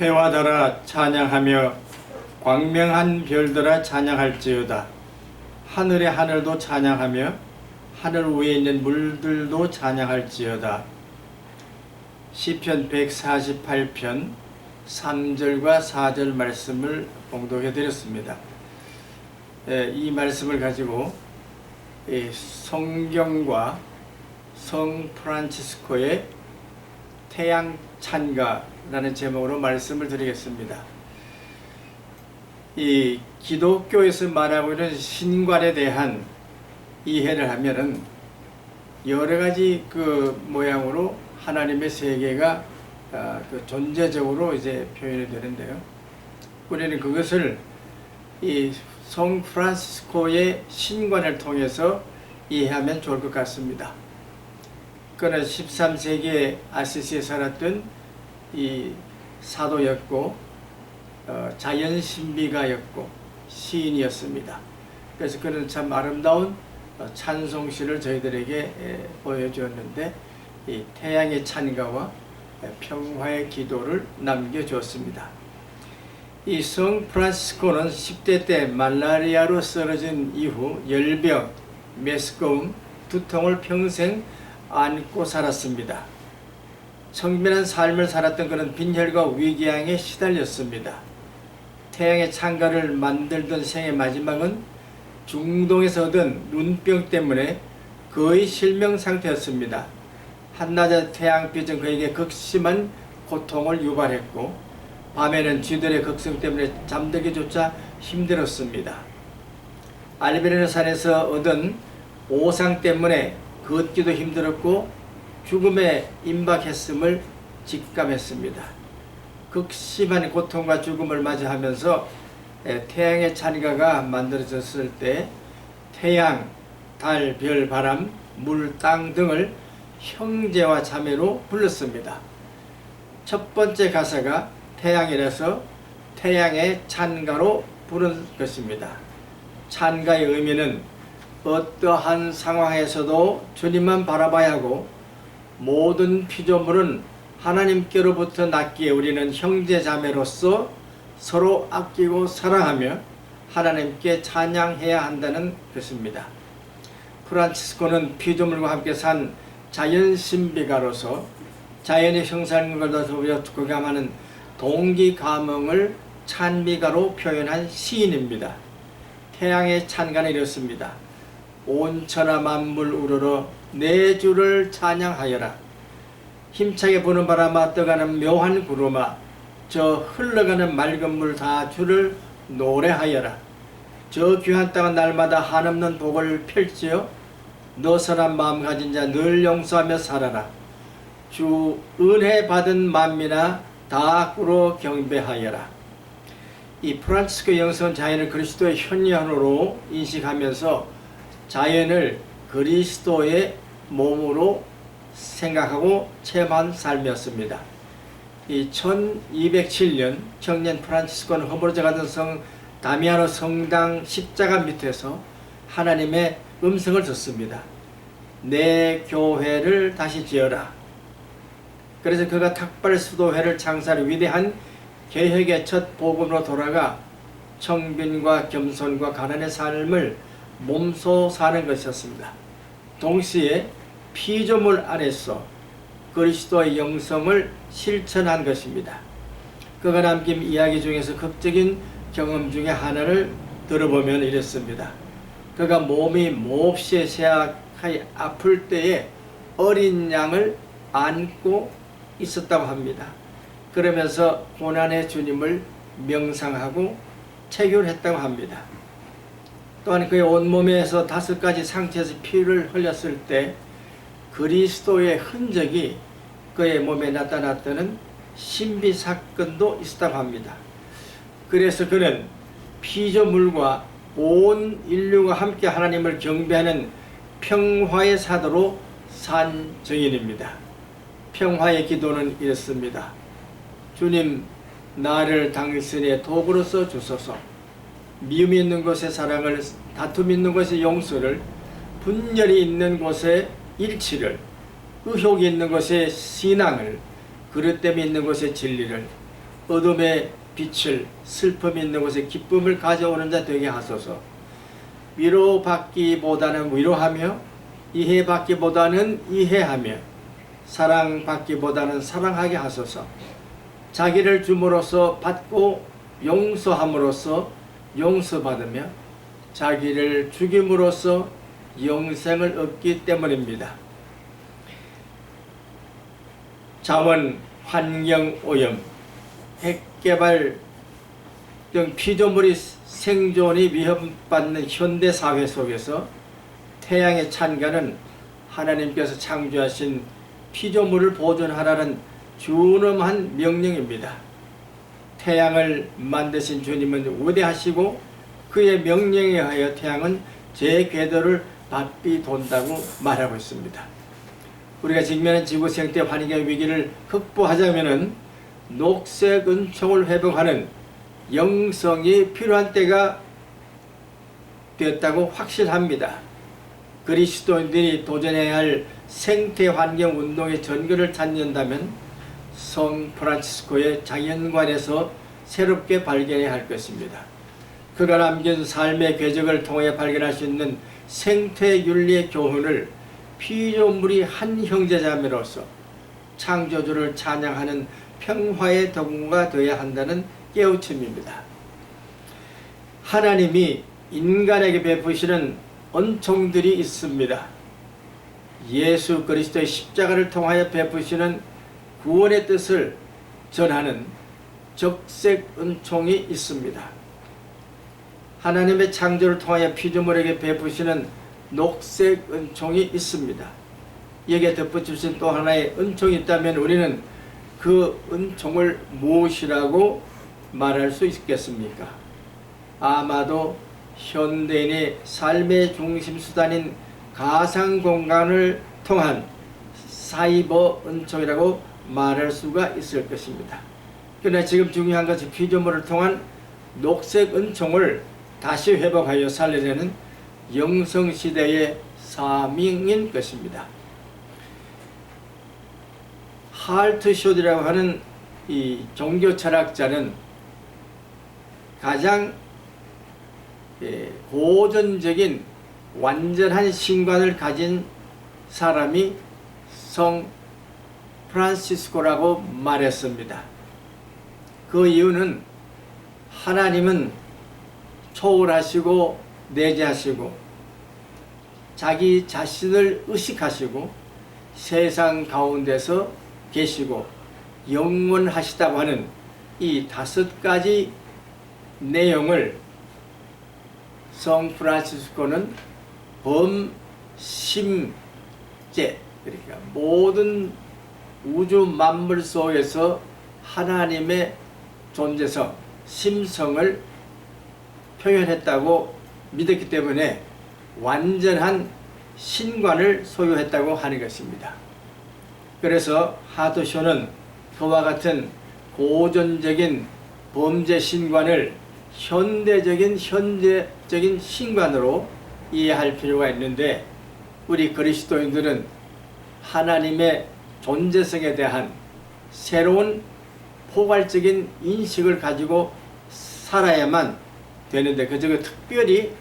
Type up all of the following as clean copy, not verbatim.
해와달아 찬양하며 광명한 별들아 찬양할지어다. 하늘의 하늘도 찬양하며 하늘 위에 있는 물들도 찬양할지어다. 시편 148편 3절과 4절 말씀을 봉독해 드렸습니다. 이 말씀을 가지고 성경과 성 프란치스코의 태양 찬가라는 제목으로 말씀을 드리겠습니다. 이 기독교에서 말하고 있는 신관에 대한 이해를 하면은 여러 가지 그 모양으로 하나님의 세계가 존재적으로 이제 표현이 되는데요. 우리는 그것을 이 성 프란시스코의 신관을 통해서 이해하면 좋을 것 같습니다. 그는 13세기에 아시시에 살았던 이 사도였고 자연신비가였고 시인이었습니다. 그래서 그는 참 아름다운 찬송시를 저희들에게 보여주었는데 이 태양의 찬가와 평화의 기도를 남겨주었습니다. 이 성 프란시스코는 10대 때 말라리아로 쓰러진 이후 열병, 메스꺼움, 두통을 평생 안고 살았습니다. 청빈한 삶을 살았던 그는 빈혈과 위궤양에 시달렸습니다. 태양의 찬가를 만들던 생의 마지막은 중동에서 얻은 눈병 때문에 거의 실명 상태였습니다. 한낮의 태양빛은 그에게 극심한 고통을 유발했고 밤에는 쥐들의 극성 때문에 잠들기조차 힘들었습니다. 알베르 산에서 얻은 오상 때문에 걷기도 힘들었고 죽음에 임박했음을 직감했습니다. 극심한 고통과 죽음을 맞이하면서 태양의 찬가가 만들어졌을 때 태양, 달, 별, 바람, 물, 땅 등을 형제와 자매로 불렀습니다. 첫 번째 가사가 태양이라서 태양의 찬가로 부른 것입니다. 찬가의 의미는 어떠한 상황에서도 주님만 바라봐야 하고 모든 피조물은 하나님께로부터 났기에 우리는 형제 자매로서 서로 아끼고 사랑하며 하나님께 찬양해야 한다는 것입니다. 프란치스코는 피조물과 함께 산 자연신비가로서 자연의 형상과 더불어 교감하는 동기감흥을 찬미가로 표현한 시인입니다. 태양의 찬가는 이렇습니다. 온 천하 만물 우러러 내 주를 찬양하여라. 힘차게 부는 바람아 떠가는 묘한 구름아 저 흘러가는 맑은 물 다 주를 노래하여라. 저 귀한 땅은 날마다 한없는 복을 펼치어 너 선한 마음 가진 자 늘 용서하며 살아라. 주 은혜 받은 만민아 다 꿇어 경배하여라. 이 프란치스코 영성은 자연을 그리스도의 현현으로 인식하면서 자연을 그리스도의 몸으로 생각하고 체험한 삶이었습니다. 이 1207년 청년 프란치스코는 허물어져 가던 성 다미아노 성당 십자가 밑에서 하나님의 음성을 듣습니다. 내 교회를 다시 지어라. 그래서 그가 탁발 수도회를 창설한 위대한 개혁의 첫 복음으로 돌아가 청빈과 겸손과 가난의 삶을 몸소 사는 것이었습니다. 동시에 피조물 안에서 그리스도의 영성을 실천한 것입니다. 그가 남긴 이야기 중에서 극적인 경험 중에 하나를 들어보면 이랬습니다. 그가 몸이 몹시 쇠약하여 아플 때에 어린 양을 안고 있었다고 합니다. 그러면서 고난의 주님을 명상하고 체결했다고 합니다. 또한 그의 온몸에서 5가지 상처에서 피를 흘렸을 때 그리스도의 흔적이 그의 몸에 나타났다는 신비 사건도 있었다고 합니다. 그래서 그는 피조물과 온 인류가 함께 하나님을 경배하는 평화의 사도로 산 증인입니다. 평화의 기도는 이렇습니다. 주님, 나를 당신의 도구로서 주소서. 미움이 있는 곳에 사랑을, 다툼이 있는 곳에 용서를, 분열이 있는 곳에 일치를, 의혹이 있는 곳에 신앙을, 그릇됨이 있는 곳에 진리를, 어둠의 빛을, 슬픔이 있는 곳에 기쁨을 가져오는 자 되게 하소서. 위로받기보다는 위로하며, 이해받기보다는 이해하며, 사랑받기보다는 사랑하게 하소서. 자기를 줌으로써 받고 용서함으로써 용서받으며, 자기를 죽임으로써 영생을 얻기 때문입니다. 자원, 환경오염, 핵개발 등 피조물의 생존이 위협받는 현대사회 속에서 태양의 찬가는 하나님께서 창조하신 피조물을 보존하라는 준엄한 명령입니다. 태양을 만드신 주님은 위대하시고 그의 명령에 의하여 태양은 제 궤도를 바삐 돈다고 말하고 있습니다. 우리가 직면한 지구 생태 환경의 위기를 극복하자면은 녹색 은총을 회복하는 영성이 필요한 때가 되었다고 확신합니다. 그리스도인들이 도전해야 할 생태 환경 운동의 전거를 찾는다면 성 프란치스코의 자연관에서 새롭게 발견해야 할 것입니다. 그가 남긴 삶의 궤적을 통해 발견할 수 있는 생태윤리의 교훈을 피조물이 한 형제자매로서 창조주를 찬양하는 평화의 도구가 되어야 한다는 깨우침입니다. 하나님이 인간에게 베푸시는 은총들이 있습니다. 예수 그리스도의 십자가를 통하여 베푸시는 구원의 뜻을 전하는 적색 은총이 있습니다. 하나님의 창조를 통하여 피조물에게 베푸시는 녹색 은총이 있습니다. 여기에 덧붙이신 또 하나의 은총이 있다면 우리는 그 은총을 무엇이라고 말할 수 있겠습니까? 아마도 현대인의 삶의 중심 수단인 가상공간을 통한 사이버 은총이라고 말할 수가 있을 것입니다. 그러나 지금 중요한 것은 피조물을 통한 녹색 은총을 다시 회복하여 살리려는 영성시대의 사명인 것입니다. 할트쇼드라고 하는 이 종교철학자는 가장 고전적인 완전한 신관을 가진 사람이 성 프란시스코라고 말했습니다. 그 이유는 하나님은 초월하시고 내재하시고 자기 자신을 의식하시고 세상 가운데서 계시고 영원하시다고 하는 이 5가지 내용을 성 프란시스코는 범심제, 그러니까 모든 우주 만물 속에서 하나님의 존재성, 심성을 표현했다고 믿었기 때문에 완전한 신관을 소유했다고 하는 것입니다. 그래서 하드쇼는 그와 같은 고전적인 범죄 신관을 현대적인 신관으로 이해할 필요가 있는데, 우리 그리스도인들은 하나님의 존재성에 대한 새로운 포괄적인 인식을 가지고 살아야만 되는데, 그중에 특별히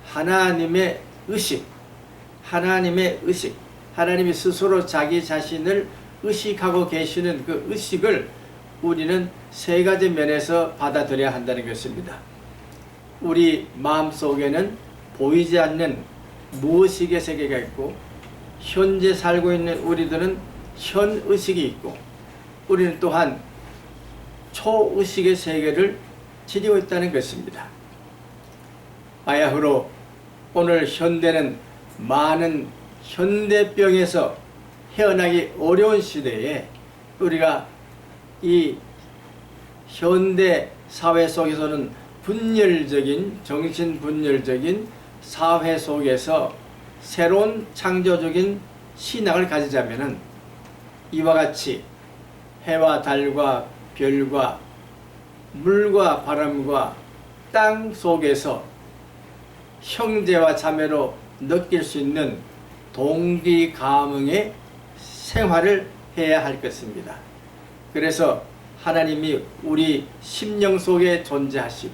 하나님의 의식, 하나님이 스스로 자기 자신을 의식하고 계시는 그 의식을 우리는 3가지 면에서 받아들여야 한다는 것입니다. 우리 마음속에는 보이지 않는 무의식의 세계가 있고, 현재 살고 있는 우리들은 현의식이 있고, 우리는 또한 초의식의 세계를 지니고 있다는 것입니다. 바야흐로 오늘 현대는 많은 현대병에서 헤어나기 어려운 시대에 우리가 이 현대 사회 속에서는 정신분열적인 사회 속에서 새로운 창조적인 신앙을 가지자면은 이와 같이 해와 달과 별과 물과 바람과 땅 속에서 형제와 자매로 느낄 수 있는 동기감흥의 생활을 해야 할 것입니다. 그래서 하나님이 우리 심령 속에 존재하시고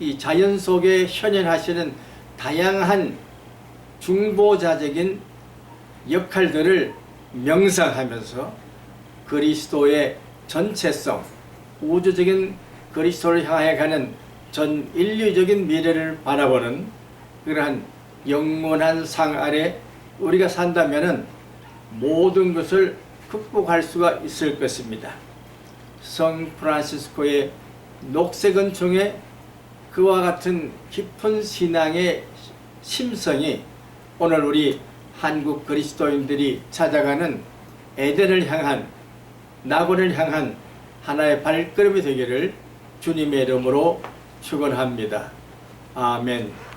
이 자연 속에 현현하시는 다양한 중보자적인 역할들을 명상하면서 그리스도의 전체성, 우주적인 그리스도를 향해 가는 전 인류적인 미래를 바라보는 그러한 영원한 상 아래 우리가 산다면은 모든 것을 극복할 수가 있을 것입니다. 성 프란시스코의 녹색 은총에 그와 같은 깊은 신앙의 심성이 오늘 우리 한국 그리스도인들이 찾아가는 에덴을 향한, 낙원을 향한 하나의 발걸음이 되기를 주님의 이름으로 축원합니다. 아멘.